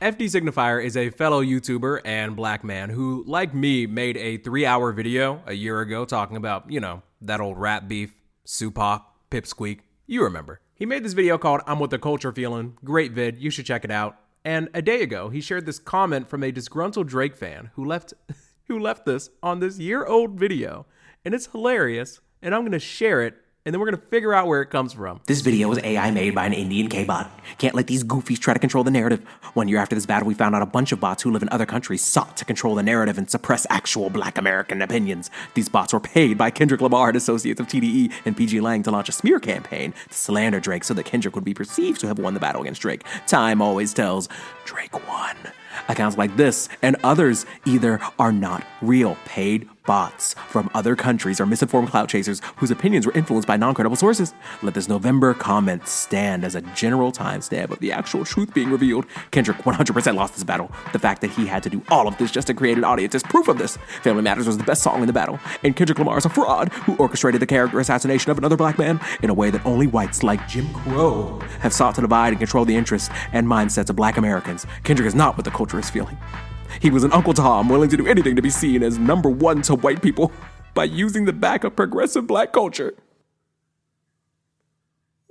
FD Signifier is a fellow YouTuber and black man who, like me, made a 3-hour video a year ago talking about, that old rap beef, Supac, Pipsqueak. You remember. He made this video called I'm What the Culture Feeling. Great vid. You should check it out. And a day ago, he shared this comment from a disgruntled Drake fan who left this on this year-old video. And it's hilarious. And I'm going to share it. And then we're going to figure out where it comes from. This video was AI made by an Indian K-bot. Can't let these goofies try to control the narrative. 1 year after this battle, we found out a bunch of bots who live in other countries sought to control the narrative and suppress actual black American opinions. These bots were paid by Kendrick Lamar and associates of TDE and PG Lang to launch a smear campaign to slander Drake so that Kendrick would be perceived to have won the battle against Drake. Time always tells Drake won. Accounts like this and others either are not real paid bots from other countries or misinformed clout chasers whose opinions were influenced by non-credible sources. Let this November comment stand as a general timestamp of the actual truth being revealed. Kendrick 100% lost this battle. The fact that he had to do all of this just to create an audience is proof of this. Family Matters was the best song in the battle, and Kendrick Lamar is a fraud who orchestrated the character assassination of another black man in a way that only whites like Jim Crow have sought to divide and control the interests and mindsets of black Americans. Kendrick is not what the culture is feeling. He was an Uncle Tom willing to do anything to be seen as number one to white people by using the back of progressive black culture.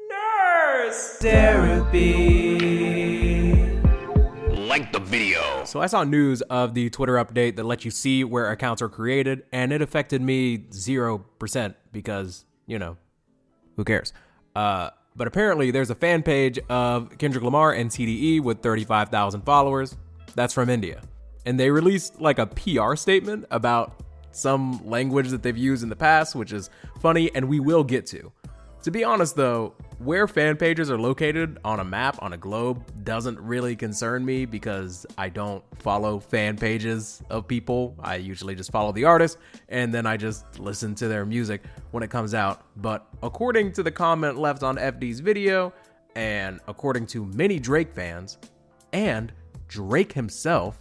Nurse Derapy. Like the video. So I saw news of the Twitter update that lets you see where accounts are created, and it affected me 0% because, who cares? But apparently there's a fan page of Kendrick Lamar and TDE with 35,000 followers. That's from India. And they released like a PR statement about some language that they've used in the past, which is funny, and we will get to. To be honest though, where fan pages are located on a map, on a globe, doesn't really concern me because I don't follow fan pages of people. I usually just follow the artist and then I just listen to their music when it comes out. But according to the comment left on FD's video, and according to many Drake fans, and Drake himself,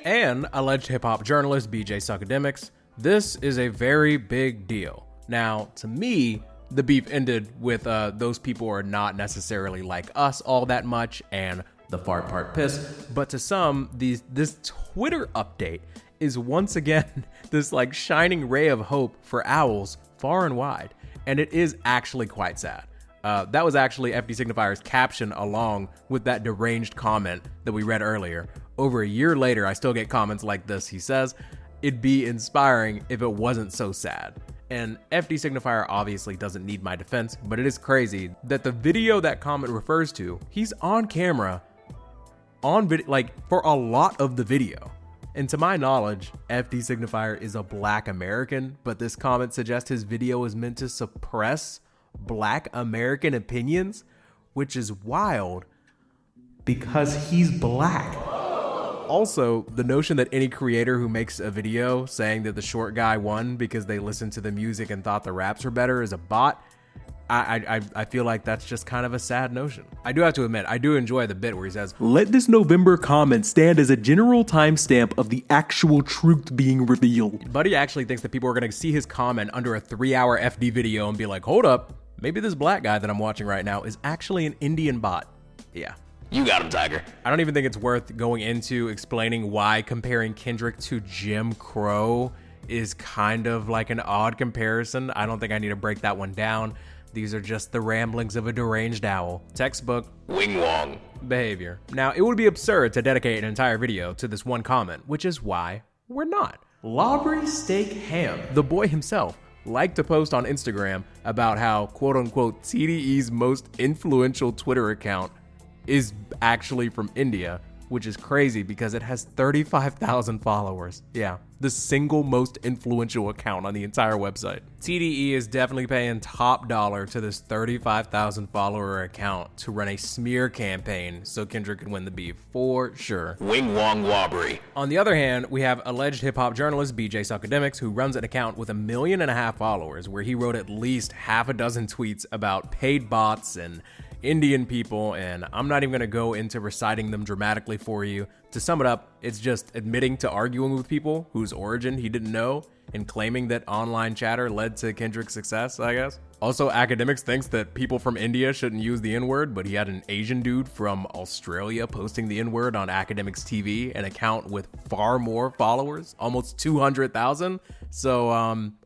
and alleged hip-hop journalist BJ Suckademics, this is a very big deal. Now, to me, the beef ended with those people are not necessarily like us all that much, and the fart part piss, but to some, this Twitter update is once again this like shining ray of hope for owls far and wide, and it is actually quite sad. That was actually FD Signifier's caption along with that deranged comment that we read earlier. Over a year later, I still get comments like this. He says, it'd be inspiring if it wasn't so sad. And FD Signifier obviously doesn't need my defense, but it is crazy that the video that comment refers to, he's on camera, for a lot of the video. And to my knowledge, FD Signifier is a black American, but this comment suggests his video is meant to suppress black American opinions, which is wild because he's black. Also, the notion that any creator who makes a video saying that the short guy won because they listened to the music and thought the raps were better is a bot, I feel like that's just kind of a sad notion. I do have to admit, I do enjoy the bit where he says, let this November comment stand as a general timestamp of the actual truth being revealed. Buddy actually thinks that people are going to see his comment under a 3-hour FD video and be like, hold up, maybe this black guy that I'm watching right now is actually an Indian bot. Yeah. You got him, Tiger. I don't even think it's worth going into explaining why comparing Kendrick to Jim Crow is kind of like an odd comparison. I don't think I need to break that one down. These are just the ramblings of a deranged owl. Textbook Wing Wong behavior. Now, it would be absurd to dedicate an entire video to this one comment, which is why we're not. Labry Steak Ham, the boy himself, liked to post on Instagram about how quote-unquote TDE's most influential Twitter account is actually from India, which is crazy because it has 35,000 followers. Yeah, the single most influential account on the entire website. TDE is definitely paying top dollar to this 35,000 follower account to run a smear campaign so Kendrick can win the beef, for sure. Wing Wong Wobbery. On the other hand, we have alleged hip-hop journalist BJ Suckademics, who runs an account with 1.5 million followers, where he wrote at least half a dozen tweets about paid bots and Indian people, and I'm not even going to go into reciting them dramatically for you. To sum it up, it's just admitting to arguing with people whose origin he didn't know and claiming that online chatter led to Kendrick's success, I guess. Also, Academics thinks that people from India shouldn't use the N-word, but he had an Asian dude from Australia posting the N-word on Academics TV, an account with far more followers, almost 200,000. So,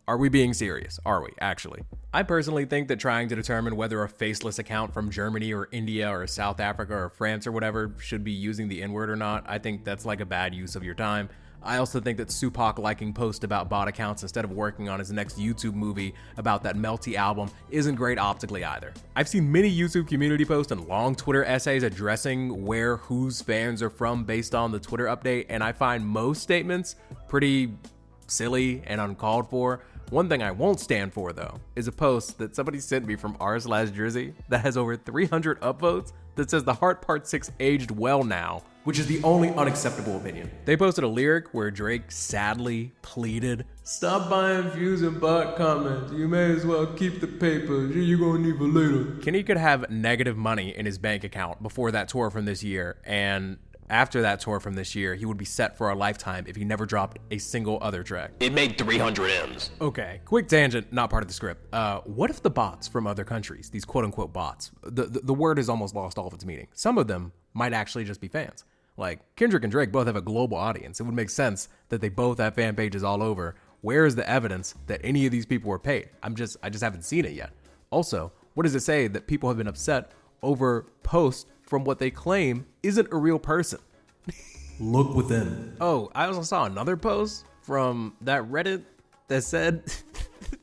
are we being serious? Are we, actually? I personally think that trying to determine whether a faceless account from Germany or India or South Africa or France or whatever should be using the N-word or not, I think that's like a bad use of your time. I also think that Supak liking posts about bot accounts instead of working on his next YouTube movie about that Melty album isn't great optically either. I've seen many YouTube community posts and long Twitter essays addressing where whose fans are from based on the Twitter update, and I find most statements pretty silly and uncalled for. One thing I won't stand for, though, is a post that somebody sent me from r/Jersey that has over 300 upvotes that says the Heart Part 6 aged well now, which is the only unacceptable opinion. They posted a lyric where Drake sadly pleaded, "Stop buying views and bot comments. You may as well keep the paper. You're gonna need for later." Kenny could have negative money in his bank account before that tour from this year, and after that tour from this year, he would be set for a lifetime if he never dropped a single other track. It made 300 M's. Okay, quick tangent, not part of the script. What if the bots from other countries, these quote-unquote bots, the word has almost lost all of its meaning. Some of them might actually just be fans. Like, Kendrick and Drake both have a global audience. It would make sense that they both have fan pages all over. Where is the evidence that any of these people were paid? I just haven't seen it yet. Also, what does it say that people have been upset over posts from what they claim isn't a real person? Look within. Oh, I also saw another post from that Reddit that said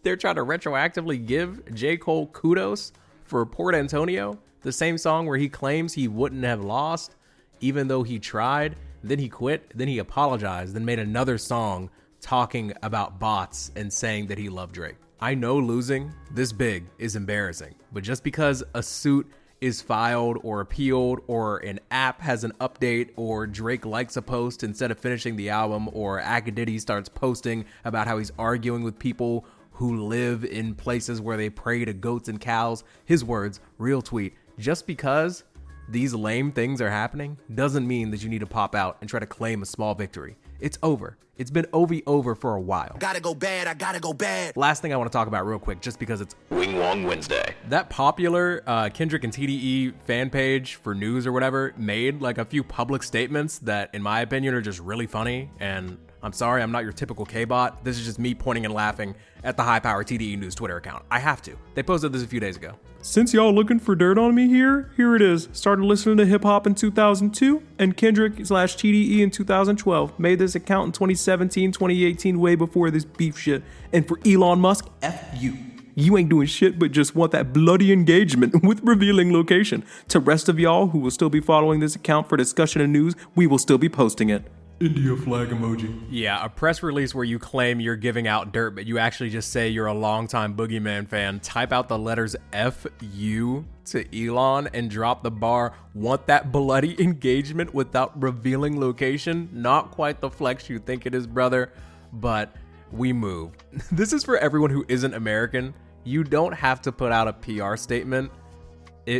they're trying to retroactively give J. Cole kudos for Port Antonio, the same song where he claims he wouldn't have lost even though he tried, then he quit, then he apologized, then made another song talking about bots and saying that he loved Drake. I know losing this big is embarrassing, but just because a suit is filed or appealed or an app has an update or Drake likes a post instead of finishing the album or Akadiddy starts posting about how he's arguing with people who live in places where they pray to goats and cows, his words, real tweet, just because these lame things are happening doesn't mean that you need to pop out and try to claim a small victory. It's over. It's been over for a while. Gotta go bad, I gotta go bad. Last thing I want to talk about real quick, just because it's Wing Wong Wednesday. that popular Kendrick and TDE fan page for news or whatever made like a few public statements that in my opinion are just really funny, and I'm sorry, I'm not your typical K-bot. This is just me pointing and laughing at the high-power TDE News Twitter account. I have to. They posted this a few days ago. Since y'all looking for dirt on me here it is. Started listening to hip hop in 2002 and Kendrick/TDE in 2012. Made this account in 2017, 2018, way before this beef shit. And for Elon Musk, F you. You ain't doing shit but just want that bloody engagement with revealing location. To rest of y'all who will still be following this account for discussion and news, we will still be posting it. India flag emoji. Yeah, a press release where you claim you're giving out dirt, but you actually just say you're a longtime Boogeyman fan. Type out the letters F-U to Elon and drop the bar. Want that bloody engagement without revealing location? Not quite the flex you think it is, brother, but we move. This is for everyone who isn't American. You don't have to put out a PR statement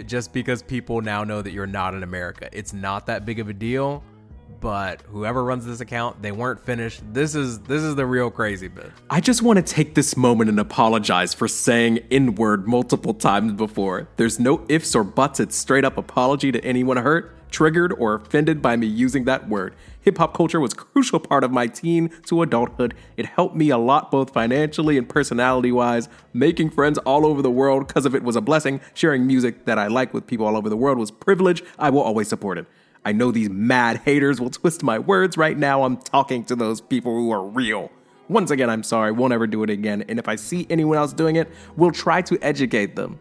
just because people now know that you're not in America. It's not that big of a deal. But whoever runs this account, they weren't finished. This is the real crazy bit. I just want to take this moment and apologize for saying N-word multiple times before. There's no ifs or buts. It's straight up apology to anyone hurt, triggered, or offended by me using that word. Hip-hop culture was a crucial part of my teen to adulthood. It helped me a lot both financially and personality-wise. Making friends all over the world because of it was a blessing. Sharing music that I like with people all over the world was privilege. I will always support it. I know these mad haters will twist my words. Right now, I'm talking to those people who are real. Once again, I'm sorry, won't ever do it again. And if I see anyone else doing it, we'll try to educate them.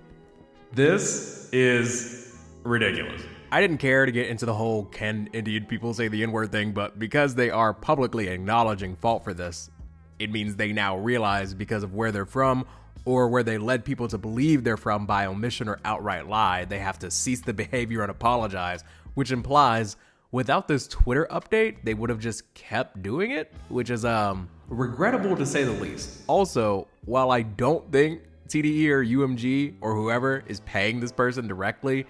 This is ridiculous. I didn't care to get into the whole can indeed people say the N-word thing, but because they are publicly acknowledging fault for this, it means they now realize because of where they're from or where they led people to believe they're from by omission or outright lie, they have to cease the behavior and apologize, which implies without this Twitter update, they would have just kept doing it, which is regrettable to say the least. Also, while I don't think TDE or UMG or whoever is paying this person directly,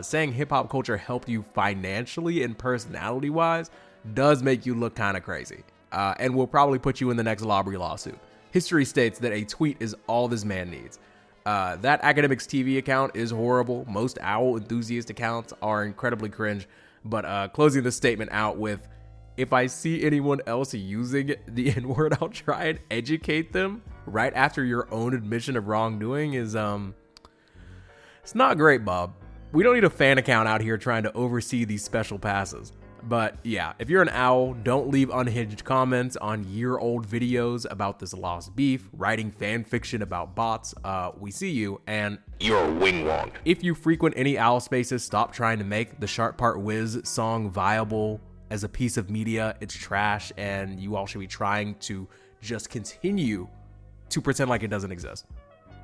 saying hip hop culture helped you financially and personality wise does make you look kind of crazy, and will probably put you in the next Lobby lawsuit. History states that a tweet is all this man needs. That Academics TV account is horrible. Most owl enthusiast accounts are incredibly cringe. But closing the statement out with, if I see anyone else using the N-word, I'll try and educate them right after your own admission of wrongdoing is, it's not great, Bob. We don't need a fan account out here trying to oversee these special passes. But yeah, if you're an owl, don't leave unhinged comments on year-old videos about this lost beef, writing fan fiction about bots. We see you, and You're wing wong. if you frequent any owl spaces, stop trying to make the Sharp Part Whiz song viable as a piece of media. It's trash, and you all should be trying to just continue to pretend like it doesn't exist.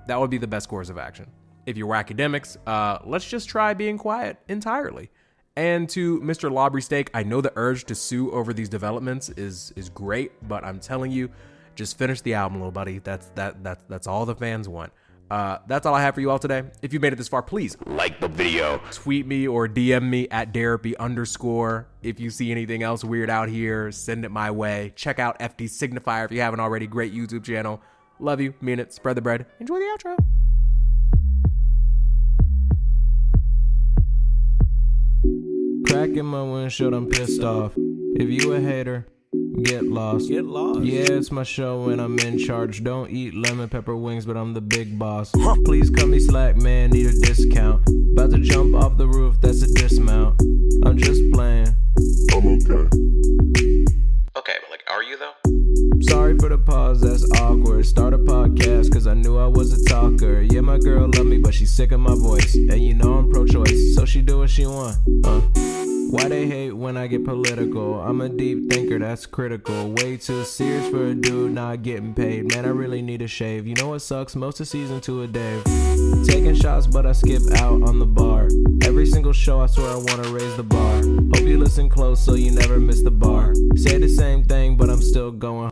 That would be the best course of action. If you're academics, let's just try being quiet entirely. And to Mr. Lobry Steak, I know the urge to sue over these developments is great, but I'm telling you, just finish the album, little buddy. That's all the fans want. That's all I have for you all today. If you made it this far, please Like the video. tweet me or DM me at Derapy_. If you see anything else weird out here, send it my way. Check out FD Signifier if you haven't already. Great YouTube channel. Love you, mean it, spread the bread. Enjoy the outro. Cracking my windshield, I'm pissed off. If you a hater, get lost. Get lost. Yeah, it's my show and I'm in charge. Don't eat lemon pepper wings, but I'm the big boss. Please cut me slack, man, need a discount. About to jump off the roof, that's a dismount. I'm just playing. Okay, but like, are you though? Sorry for the pause, that's awkward. Start a podcast, cause I knew I was a talker. Yeah, my girl love me, but she's sick of my voice. And you know I'm pro-choice, so she do what she want. Why they hate when I get political? I'm a deep thinker, that's critical. Way too serious for a dude not getting paid. Man, I really need a shave. You know what sucks? Most of season 2 of Dave. Taking shots, but I skip out on the bar. Every single show, I swear I wanna raise the bar. Hope you listen close so you never miss the bar. Say the same thing, but I'm still going.